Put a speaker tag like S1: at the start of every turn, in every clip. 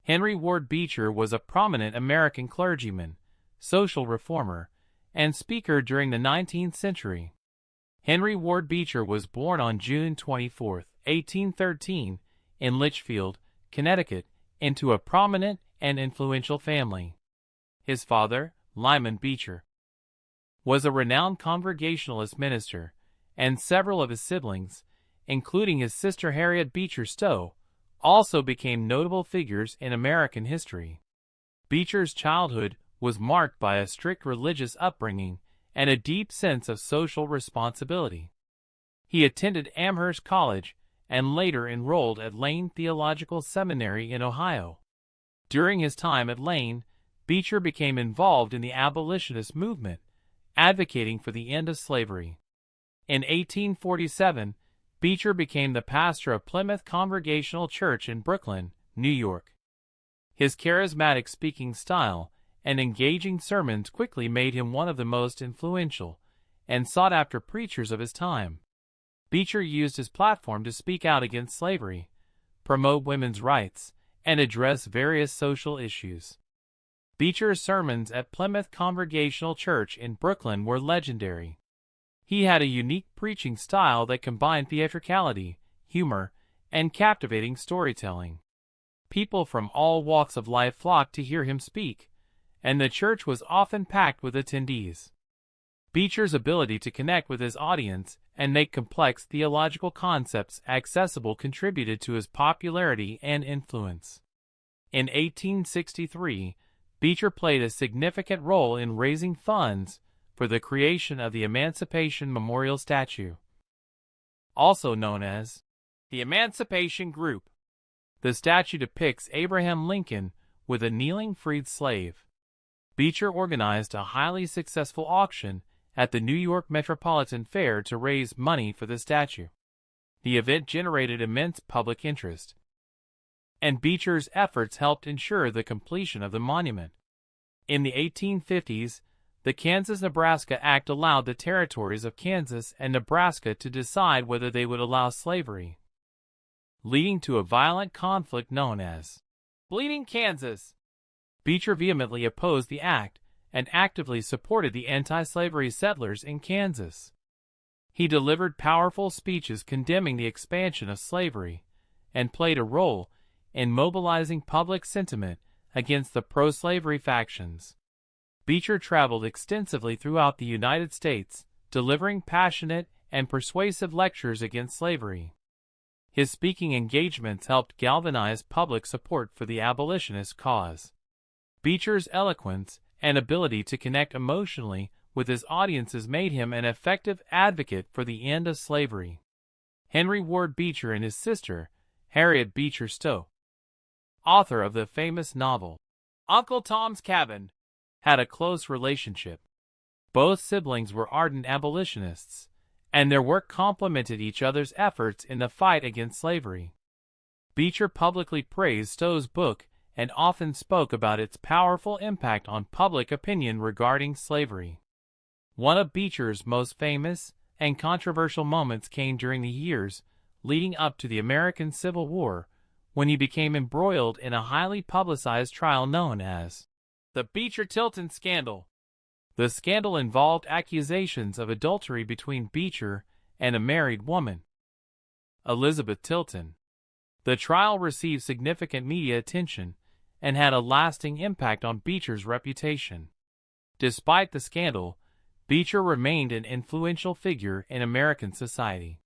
S1: Henry Ward Beecher was a prominent American clergyman, social reformer, and speaker during the 19th century. Henry Ward Beecher was born on June 24, 1813, in Litchfield, Connecticut, into a prominent and influential family. His father, Lyman Beecher, was a renowned Congregationalist minister, and several of his siblings, including his sister Harriet Beecher Stowe, also became notable figures in American history. Beecher's childhood was marked by a strict religious upbringing and a deep sense of social responsibility. He attended Amherst College and later enrolled at Lane Theological Seminary in Ohio. During his time at Lane, Beecher became involved in the abolitionist movement, advocating for the end of slavery. In 1847, Beecher became the pastor of Plymouth Congregational Church in Brooklyn, New York. His charismatic speaking style and engaging sermons quickly made him one of the most influential and sought-after preachers of his time. Beecher used his platform to speak out against slavery, promote women's rights, and address various social issues. Beecher's sermons at Plymouth Congregational Church in Brooklyn were legendary. He had a unique preaching style that combined theatricality, humor, and captivating storytelling. People from all walks of life flocked to hear him speak, and the church was often packed with attendees. Beecher's ability to connect with his audience and make complex theological concepts accessible contributed to his popularity and influence. In 1863, Beecher played a significant role in raising funds for the creation of the Emancipation Memorial Statue, also known as the Emancipation Group. The statue depicts Abraham Lincoln with a kneeling freed slave. Beecher organized a highly successful auction at the New York Metropolitan Fair to raise money for the statue. The event generated immense public interest, and Beecher's efforts helped ensure the completion of the monument. In the 1850s, the Kansas-Nebraska Act allowed the territories of Kansas and Nebraska to decide whether they would allow slavery, leading to a violent conflict known as Bleeding Kansas. Beecher vehemently opposed the act and actively supported the anti-slavery settlers in Kansas. He delivered powerful speeches condemning the expansion of slavery and played a role in mobilizing public sentiment against the pro-slavery factions. Beecher traveled extensively throughout the United States, delivering passionate and persuasive lectures against slavery. His speaking engagements helped galvanize public support for the abolitionist cause. Beecher's eloquence and ability to connect emotionally with his audiences made him an effective advocate for the end of slavery. Henry Ward Beecher and his sister, Harriet Beecher Stowe, author of the famous novel Uncle Tom's Cabin, had a close relationship. Both siblings were ardent abolitionists, and their work complemented each other's efforts in the fight against slavery. Beecher publicly praised Stowe's book and often spoke about its powerful impact on public opinion regarding slavery. One of Beecher's most famous and controversial moments came during the years leading up to the American Civil War, when he became embroiled in a highly publicized trial known as the Beecher-Tilton Scandal. The scandal involved accusations of adultery between Beecher and a married woman, Elizabeth Tilton. The trial received significant media attention and had a lasting impact on Beecher's reputation. Despite the scandal, Beecher remained an influential figure in American society.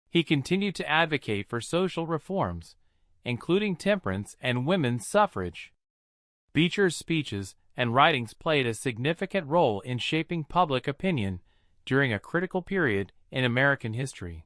S1: He continued to advocate for social reforms, including temperance and women's suffrage. Beecher's speeches and writings played a significant role in shaping public opinion during a critical period in American history.